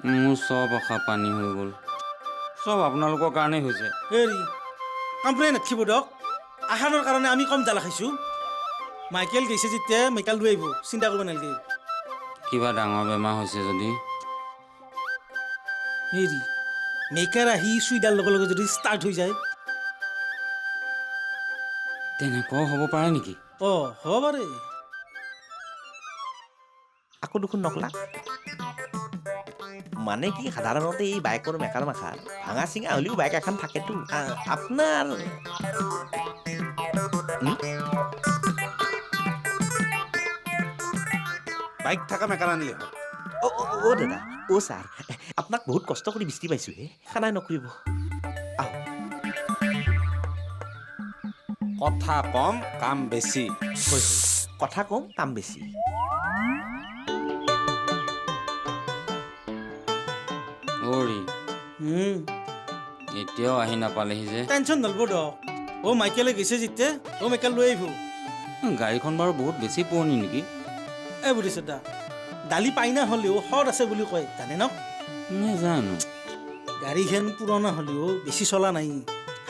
মোৰ চব আশা পানী হৈ গ'ল। চব আপোনালোকৰ কাৰণেই হৈছে। হেৰি কামপ্লেইন নাখিব দক। আহাৰৰ কাৰণে আমি কম জ্বালা খাইছোঁ। মাইকেল গৈছে যেতিয়া মাইকেল লৈ আহিব, চিন্তা কৰিব নালাগে। কিবা ডাঙৰ বেমাৰ হৈছে যদি হেৰি মেকাৰ আহি চুইডাৰ লগে লগে যদি ষ্টাৰ্ট হৈ যায়, তেনেকুৱাও হ'ব পাৰে নেকি? হ'ব পাৰে। আকৌ দেখোন নকলা মানে কি সাধাৰণতে এই বাইকৰ মেকাৰ মাখাৰ ভাঙা চিঙা হ'লেও বাইক এখন থাকেতো। আপোনাৰ বাইক থকা মেকাৰ আনিলে হ'ল। দাদা ছাৰ, আপোনাক বহুত কষ্ট কৰি বিস্তি পাইছোঁ হে, খানাই নকৰিব। কথা কম কাম বেছি। কথা কম কাম বেছি। অৰি এতিয়াও আহি নাপালেহি যে। টেনশ্যন নলব দক। মাইকেলে গৈছে যেতিয়া মাইকেল লৈ আহিব। গাড়ীখন বাৰু বহুত বেছি পুৰণি নেকি? বুজিছে দা, দালি পাইনা হ'লেও সদ আছে বুলি কয়, জানে ন? নেজানো। গাড়ীখন পুৰণা হ'লেও বেছি চলা নাই,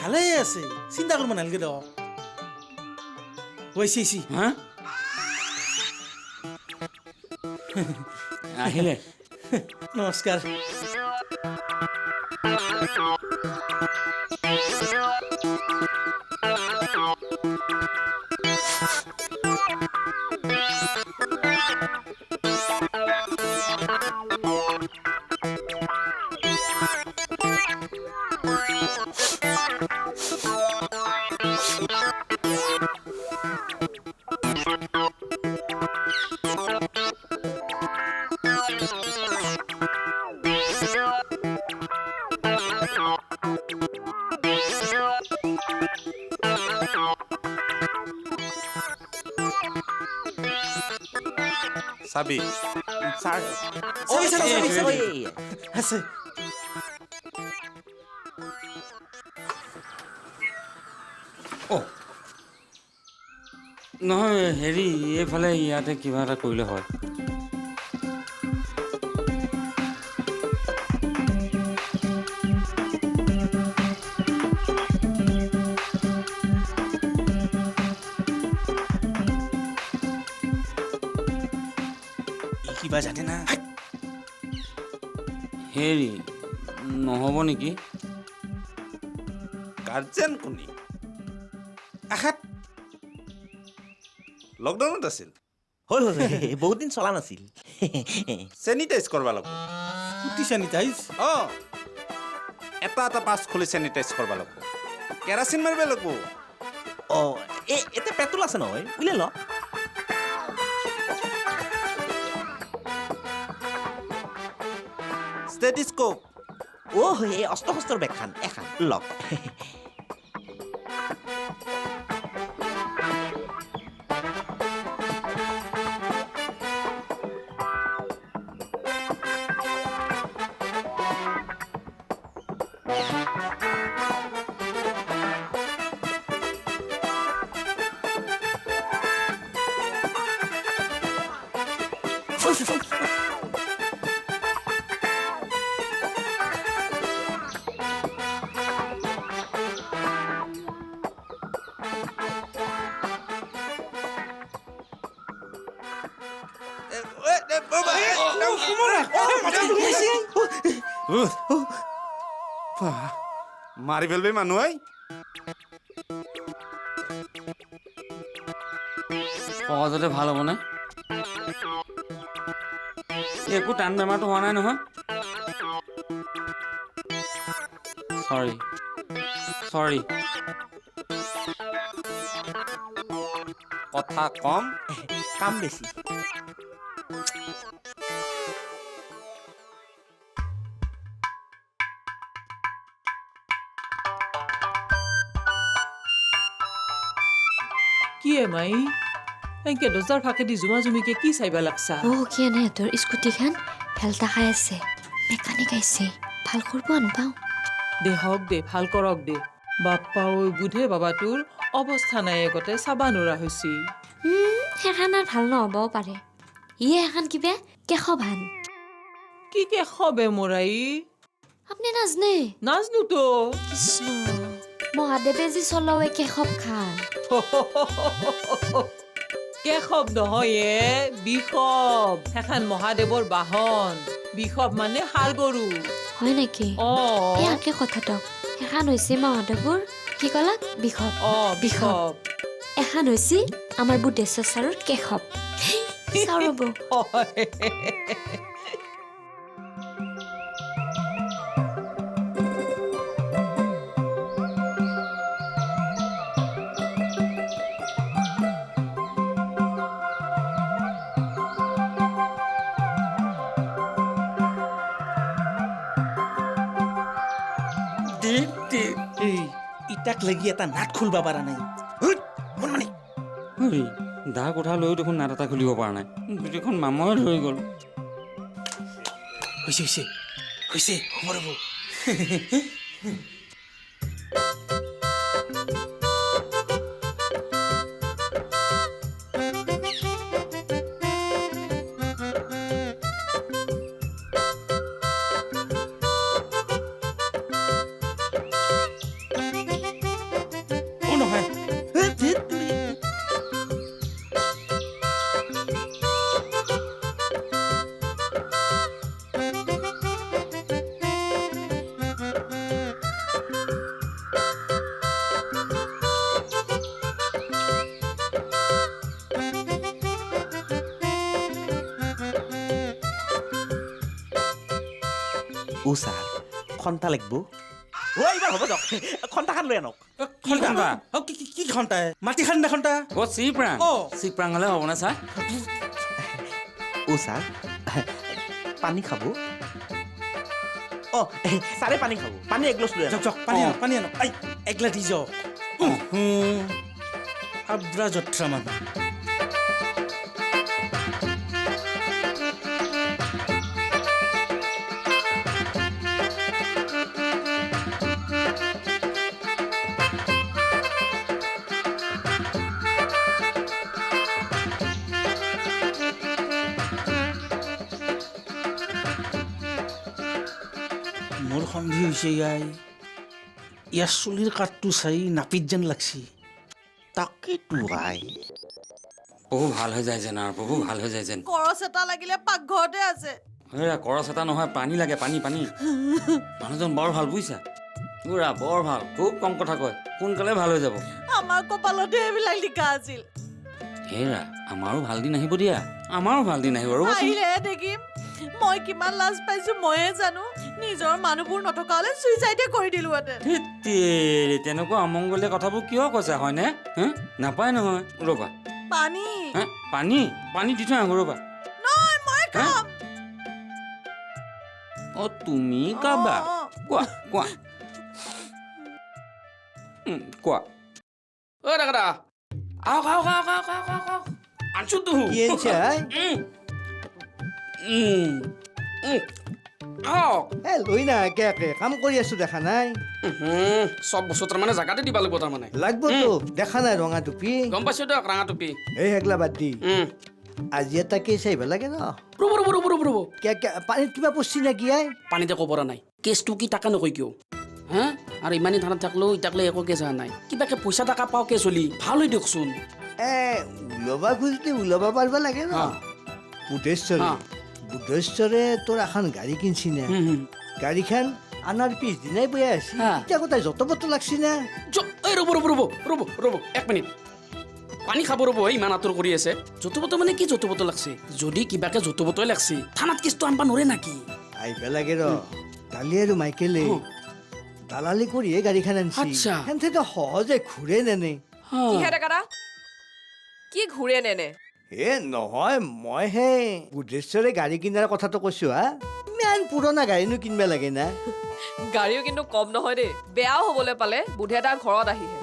ভালে আছে, চিন্তা কৰিব নালাগে দক। চিচি হা আহিলে। নমস্কাৰ। চাবি ছাৰ আছে। নহয় হেৰি, এইফালে ইয়াতে কিবা এটা কৰিলে হয়। কিবা জানে না? হেৰি নহ'ব নেকি? গাৰ্জেন কোনি? আশাত লকডাউনত আছিল। হয় বহুত দিন চলা নাছিল। চেনিটাইজ কৰিব লাগিব। কুটি চেনিটাইজ এটা এটা পাছ খুলি চেনিটাইজ কৰিব লাগিব। কেৰাচিন মাৰিব লাগিব। এতিয়া পেট্ৰল আছে নহয়, উলিয়াই ল। ষ্টেথিস্কোপ। এই অস্ত্ৰ শস্ত্ৰৰ বেগখান এখন লওক। মাৰি পেলবি মানুহ। সহজতে ভাল হ'বনে? একো টান বেমাৰটো হোৱা নাই নহয়? চৰি। কথা কম কাম বেছি। কি মাই এনেকে দজাৰ ফাঁকেদি জুমা জুমিকে কি চাইবা লাগছা? কিয়নে তোৰ স্কুটিখন ফেলটা খাই আছে, মেকানিক আহিছে, ভাল কৰিব আনপাওঁ। দে হওক দে, ভাল কৰক দে। বাপ্পা ঐ বুধে বাবাটোৰ অৱস্থা নাই, আগতে চাবা নোৱাৰা হৈছি। সেইখন আৰু ভাল নহ'বও পাৰে। ইয়ে এখন কিবা কেশ ভান। কি কে খবে মোৰাই আপনি নাজনে নাজনু তো কৃষ্ণ মহাদেৱে যি চলাৱে কেশৱ খান কেশৱ নহয় বিষৱ সেইখন মহাদেৱৰ বাহন বিষৱ মানে ষাঁড় গৰু হয় নেকি ইয়াকে কথাটো এখন হৈছে মহাদেৱৰ কি ক'লাক বিষৱ বিষৱ এখন হৈছে আমাৰ বুদ্ধেশ্বৰ ছাৰৰ কেশৱ চাওঁ ৰ'ব এই ইটাক লাগি এটা নাট খুলবা পাৰা নাই মানে হেৰি দা কোঠা লৈও দেখোন নাট এটা খুলিব পৰা নাই গোটেইখন মামৰে ধৰি গ'ল হৈছে হৈছে হৈছে হ'ব ৰ'ব নহয় ও ছাৰ খন্তা লাগিব এইবাৰ হ'ব দিয়ক খন্তাখান লৈ আনক কি খন্তা কি খন্তাই মাটি খান্দা খন্তা চিপ্ৰাং চিপ্ৰাং হ'লে হ'ব না ছাৰ ও ছাৰ পানী খাব ছাৰে পানী খাব পানী এগিলাচ লৈ আনক যাওক পানী আনক একলা দি যাওক আব্ৰা জত্ৰা মানুহ মোৰ সন্দেহ হৈছে ইয়াৰ চুলিৰ কাঠটো চাই নাপিত যেন লাগছি তাকেতো আই বহু ভাল হৈ যায় যেন আৰু বহু ভাল হৈ যায় যেন কৰচ এটা লাগিলে পাকঘৰতে আছে হেৰা কৰচ এটা নহয় পানী লাগে পানী মানুহজন বৰ ভাল বুজিছা পুৰা বৰ ভাল খুব কম কথা কয় সোনকালে ভাল হৈ যাব আমাৰ কপালতে এইবিলাক লিখা আছিল হেৰা আমাৰো ভাল দিন আহিব দিয়া আমাৰো ভাল দিন আহিব ৰ'বাচোন আহিলেহে দেখিম মই কিমান লাজ পাইছো ময়ে জানো নিজৰ মানুহবোৰ নথকা হ'লে চুইচাইডে কৰি দিলোহেঁতেন ধেৎতেৰি তেনেকুৱা অমংগলীয়া কথাবোৰ কিয় কৈছা হয়নে নাপায় নহয় ৰ'বা পানী পানী দি থৈ আহোঁ ৰ'বা নহয় মই খাম তুমি কাবা কোৱা কোৱা ঐ ডাঙৰা আহক আনছো তো আহক লৈ না একে একে কাম কৰি আছো দেখা নাই চব বস্তু তাৰমানে জাগাতে দিবা লাগিব তাৰমানে লাগবতো দেখা নাই ৰঙা টুপি গম পাইছো দিয়ক ৰঙা টুপি এই হেগলা বাদ দি আজি এটা কেছ আহিব লাগে ন ৰ'ব পানীত কিবা পচছি নেকি আই পানীতে ক'ব পৰা নাই কেছটো কি টাকা নকয় কিয় হা আৰু ইমানেই ধানত থাকলেও ইটাকলে একো কেছ অহা নাই কিবাকে পইচা টাকা পাওঁ কে চলি ভাল হৈ দিয়কচোন ওলাবা খুজিলে ওলাবা পাৰিব লাগে ন বুদ্ধেশ্বৰে তোৰ এখন গাড়ী কিনছি না গাড়ীখন আনাৰ পিছদিনাই বৈ আছে এতিয়া আকৌ তাই যত বত লাগছি না ৰ'ব এক মিনিট পানী খাব ৰ'ব ইমান আঁতৰ কৰি আছে যত বত মানে কি যত বত লাগছে যদি কিবাকে যত বতই লাগছে থানাত কেছটো আনবা নৰে নাকি আহিব লাগে ৰ দালি আৰু মাইকেলে দালালি কৰিয়ে গাড়ীখন আনছি সেনেতো সহজে ঘূৰে নেনে কি ঘূৰে নেনে নহয় মই সেই বুদ্ধেশ্বৰে গাড়ী কিনাৰ কথাটো কৈছো হা ইমান পুৰণা গাড়ীনো কিনবা লাগে না গাড়ীও কিন্তু কম নহয় দেই বেয়াও হ'বলৈ পালে বুধে তাৰ ঘৰত আহিহে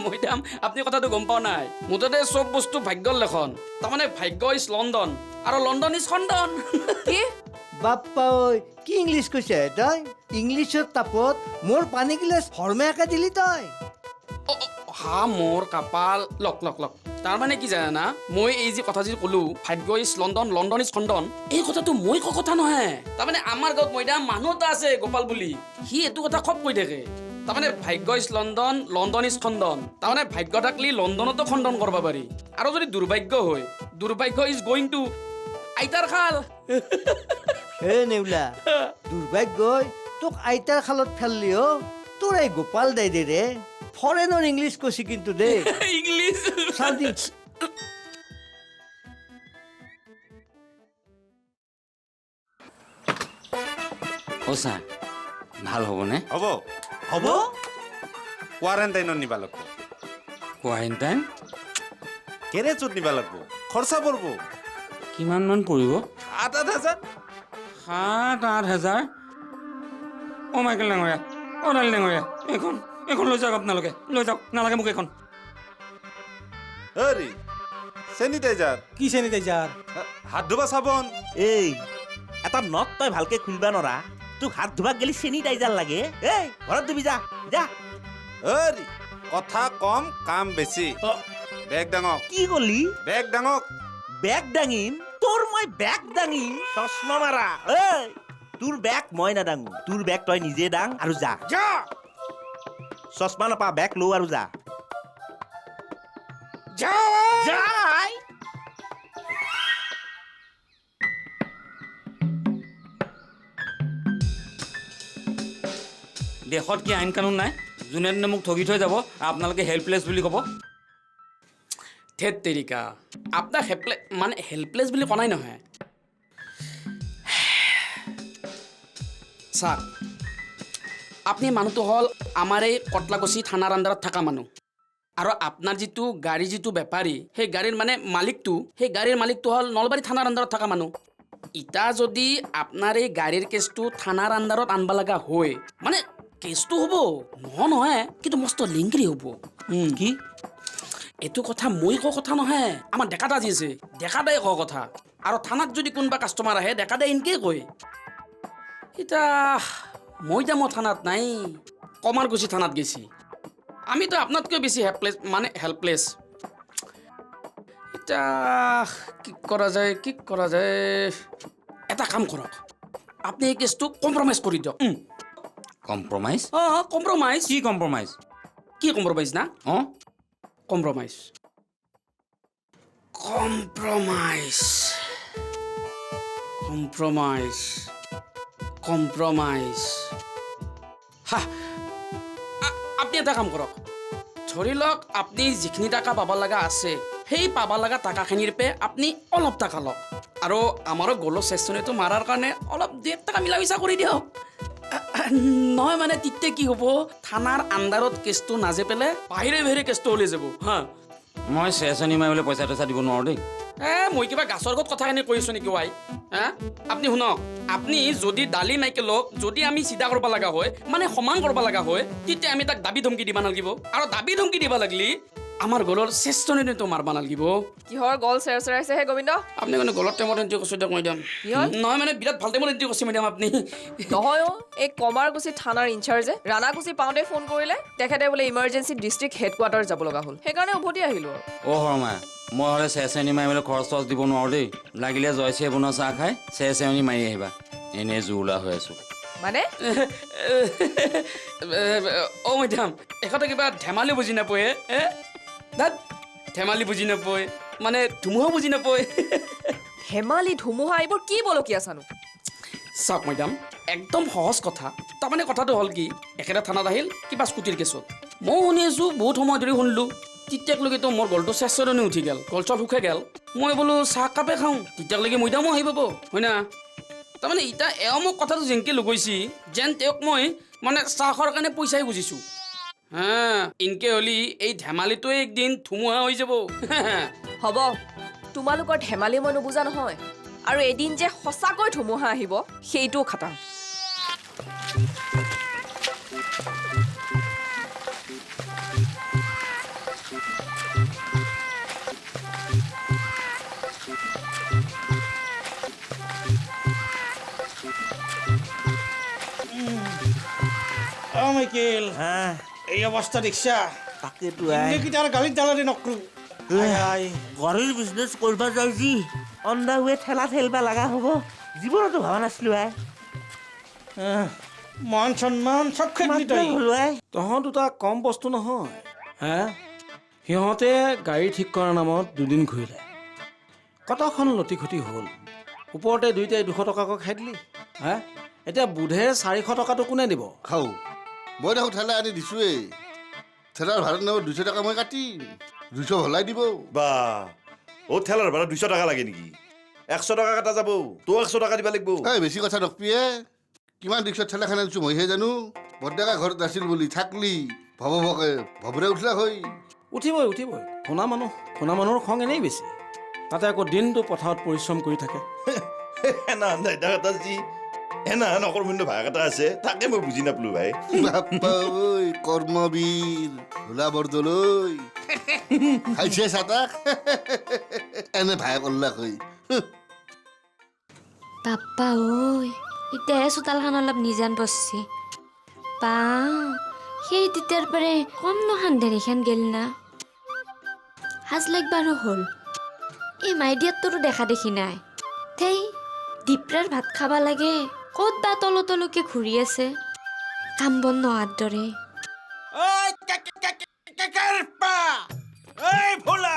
মৈদাম আপুনি কথাটো গম পোৱা নাই মুঠতে চব বস্তু ভাগ্যৰ লেখন তাৰমানে ভাগ্য ইজ লণ্ডন আৰু লণ্ডন ইজ খণ্ডন কি বাপ্পা ঐ কি ইংলিছ কৈছে তই ইংলিছৰ তাপত মোৰ পানী গিলাচ হৰমায়াকে দিলি তই হা মোৰ কাপাল লক লক লক তাৰমানে কি জানা না মই এই যে কথা যে ক'লো ভাগ্য ইজ লণ্ডন লণ্ডন ইজ খণ্ডন এই কথাটো মই কোৱা কথা নহয় তাৰমানে আমাৰ গাঁৱত মইদা মানুহ এটা আছে গোপাল বুলি সি এইটো কথা খুব কৈ থাকে তাৰমানে ভাগ্য ইজ লণ্ডন লণ্ডন ইজ খণ্ডন তাৰমানে ভাগ্য থাকলি লণ্ডনতো খণ্ডন কৰিব পাৰি আৰু যদি দুৰ্ভাগ্য হয় দুৰ্ভাগ্য ইজ গোয়িং টু আইতাৰ খাল হে নেউলা দুৰ্ভাগ্যই তোক আইতাৰ খালত ফেললি অ তোৰ এই গোপাল দাই দে ৰে ফৰেনৰ ইংলিছ কৈছি কিন্তু দেই ইংলিছ চাওঁ দি অ' ছাৰ ভাল হ'বনে হ'ব হ'ব কোৱাৰেণ্টাইনত নিবা লাগব কোৱাৰেণ্টাইন কেনে চুট নিবা লাগব খৰচা পৰব কিমানমান পৰিব 7,000 7-8 হাজাৰ অ' মাইকেল ডাঙৰীয়া অ' ডালি ডাঙৰীয়া এইখন লৈ যাওক আপোনালোকে লৈ যাওক নালাগে মোক এইখন হেৰি চেনিটাইজাৰ কি চেনিটাইজাৰ হাত ধুবা চাবোন এই এটা নট তই ভালকে খুলিবা নৰা তোক হাত ধুবাক গেলি চেনিটাইজাৰ লাগে এই ঘৰত ধুবি যা যা হেৰি কথা কম কাম বেছি বেগ ডাঙক কি কলি বেগ ডাঙক বেগ দাঙিম তোৰ মই বেগ দাঙিম চশমা মাৰা এই তোৰ বেগ মই নাদাঙো তোৰ বেগ তই নিজে দাং আৰু যা যা চশমা নাপা বেগ লওঁ আৰু যা যাই দেশত কি আইন কানুন নাই যোনে দিনে মোক ঠগি থৈ যাব আপোনালোকে হেল্পলেছ বুলি ক'ব ধেত তেৰিকা আপোনাক হেল্পলেছ বুলি কোৱা নাই নহয় চাওক আপুনি মানুহটো হ'ল আমাৰ এই কটলাকুছি থানাৰ আণ্ডাৰত থকা মানুহ আৰু আপোনাৰ যিটো গাড়ী যিটো বেপাৰী সেই গাড়ীৰ মালিকটো সেই গাড়ীৰ মালিকটো হ'ল নলবাৰী থানাৰ আণ্ডাৰত থকা মানুহ ইটা যদি আপোনাৰ এই গাড়ীৰ কেছটো থানাৰ আণ্ডাৰত আনবা লগা হয় কেছটো হ'ব নহয় কিন্তু মস্ত লিংগৰি হ'ব কি এইটো কথা মই কোৱা কথা নহয় আমাৰ ডেকাটা যি আছে ডেকাটাই কোৱা কথা আৰু থানাত যদি কোনোবা কাষ্টমাৰ আহে ডেকাটাই এনেকৈ কয় এতিয়া মই থানাত নাই কমাৰকুছি থানাত গেছি আমিতো আপোনাতকৈ বেছি হেল্পলেছ এতিয়া কি কৰা যায় এটা কাম কৰক আপুনি এই কেছটো কম্প্ৰমাইজ কৰি দিয়ক কম্প্ৰমাইজ কম্প্ৰমাইজ কি কম্প্ৰমাইজ কি কম্প্ৰমাইজ না অঁ কম্প্ৰমাইজ হা আপুনি এটা কাম কৰক ধৰি লওক আপুনি যিখিনি টকা পাব লগা আছে সেই পাব লগা টকাখিনিৰ পে আপুনি অলপ টকা লওক আৰু আমাৰো গ'লো চেষ্টাটো মাৰাৰ কাৰণে অলপ 2 টকা মিলা মিছা কৰি দিয়ক নহয় তেতিয়া কি হ'ব থানাৰ আণ্ডাৰত কেছটো নাজে পেলাই বাহিৰে কেছটো ওলাই যাব হা মই চেচনি মাৰিবলৈ পইচা টইচা দিব নোৱাৰোঁ দেই মই কিবা গাছৰ গত কথাখিনি কৈ আছোঁ নেকি ৱাই হা আপুনি শুনক আপুনি যদি ডালি মাইকেলক যদি আমি চিধা কৰিব লগা হয় সমান কৰিব লগা হয় তেতিয়া আমি তাক দাবী ধমকি দিব নালাগিব আৰু দাবী ধমকি দিব লাগিলে আমাৰ গলৰ চেষ্টনিটো মাৰিব নালাগিব কিহৰ গল চেৰচেৰাইছে হে গোবিন্দ আপুনি গলত টাইমত এণ্ট্ৰি কৰিছোঁ দিয়ক মই দিম নহয় বিৰাট ভাল টাইমত এণ্ট্ৰি কৰিছে মেডাম আপুনি নহয় এই কমাৰকুছি থানাৰ ইনচাৰ্জে ৰাণাকুছি পাওঁতে ফোন কৰিলে তেখেতে বোলে ইমাৰ্জেঞ্চি ডিষ্ট্ৰিক্ট হেডকোৱাৰ্টাৰ যাব লগা হ'ল সেইকাৰণে উভতি আহিলোঁ অ' শৰ্মা মই হ'লে চেচনি মাৰিবলৈ খৰচ টৰচ দিব নোৱাৰোঁ দেই লাগিলে জয়চিয়ে বনোৱা চাহ খাই চেচনি মাৰি আহিবা এনেই জোৰোলা হৈ আছোঁ অ' মেডাম এখেতে কিবা ধেমালি বুজি নাপায় ধেমালি বুজি নাপায় ধুমুহা বুজি নাপায় ধেমালি ধুমুহা এইবোৰ কি বলকীয়া চানো চাওক মেডাম একদম সহজ কথা তাৰমানে কথাটো হ'ল কি একেটা থানাত আহিল কিবা স্কুটিৰ কেছত মই শুনি আছোঁ বহুত সময় ধৰি শুনিলোঁ তেতিয়ালৈকেতো মোৰ গলটো চেচনি উঠি গ'ল গল চল শুকাই গ'ল মই বোলো চাহ কাপে খাওঁ তেতিয়ালৈকে মৈদামো আহি পাব হয় না তাৰমানে এতিয়া এওঁ মোক কথাটো যেনকৈ লগাইছে যেন তেওঁক মই চাহ খোৱাৰ কাৰণে পইচাই বুজিছোঁ হা ইনকে হ'লি এই ধেমালিটোৱে একদিন ধুমুহা হৈ যাব হ'ব তোমালোকৰ ধেমালি মই নুবুজা নহয় আৰু এদিন যে সঁচাকৈ ধুমুহা আহিব সেইটোও খাটাং অ' মাইকেল হা এই অৱস্থা দেখিছা তাকেতো আই এইকেইটাৰ গালিত জ্বালাদি নকৰো গাড়ীৰ বিজনেছ কৰিব যাই যি অন দা ৱে ঠেলা ঠেলবা লগা হ'ব জীৱনতো ভবা নাছিলো আই মান সন্মান চব খেদি তই হলো আই তহঁত দুটা কম বস্তু নহয় হে সিহঁতে গাড়ী ঠিক কৰাৰ নামত দুদিন ঘূৰিলে কতখন লটি খটি হ'ল ওপৰতে দুইটাই 200 টকাকৈ খাই দিলি হে এতিয়া বুধে 400 টকাটো কোনে দিব খাওঁ মই দেখোন ঠেলা আনি দিছোঁৱেই ঠেলাৰ ভাড়াৰ নামত 200 টকা মই কাটিম 200 ভলাই দিব বা অ ঠেলাৰ ভাড়া 200 টকা লাগে নেকি 100 টকা কাটা যাব তো 100 টকা দিবা লাগিব এই বেছি কথা নকপিয়ে কিমান ৰিক্সাত ঠেলাখন আনিছোঁ মইহে জানো বৰডেকা ঘৰত নাছিল বুলি থাকলি ভকে ভবৰে উঠিলা হৈ উঠিবই উঠিবই শুনা মানুহৰ খং এনেই বেছি তাতে আকৌ দিনটো পথাৰত পৰিশ্ৰম কৰি থাকে এনা দাইতা এটা যি এনা নকৰ্মণ্য ভাগ এটা আছে তাকে মই বুজি নাপালো ভাই বাপ্পা ঐ কৰ্মবীৰ ভোলা বৰদলৈ খাইছে চাতাক এনে ভাই কল্লা হৈ বাপ্পা ঐ এতিয়াহে চোতালখন অলপ নিজান বসছি বা সেই তেতিয়াৰ পৰাই কম নখান গেল না সাজ লাগবাৰো হ'ল এই মাইডিয়াতটোৰো দেখা দেখি নাই থেই দীপৰাৰ ভাত খাবা লাগে ক'ত বা তলকে ঘূৰি আছে কাম বন নোহোৱাৰ দৰে ভোলা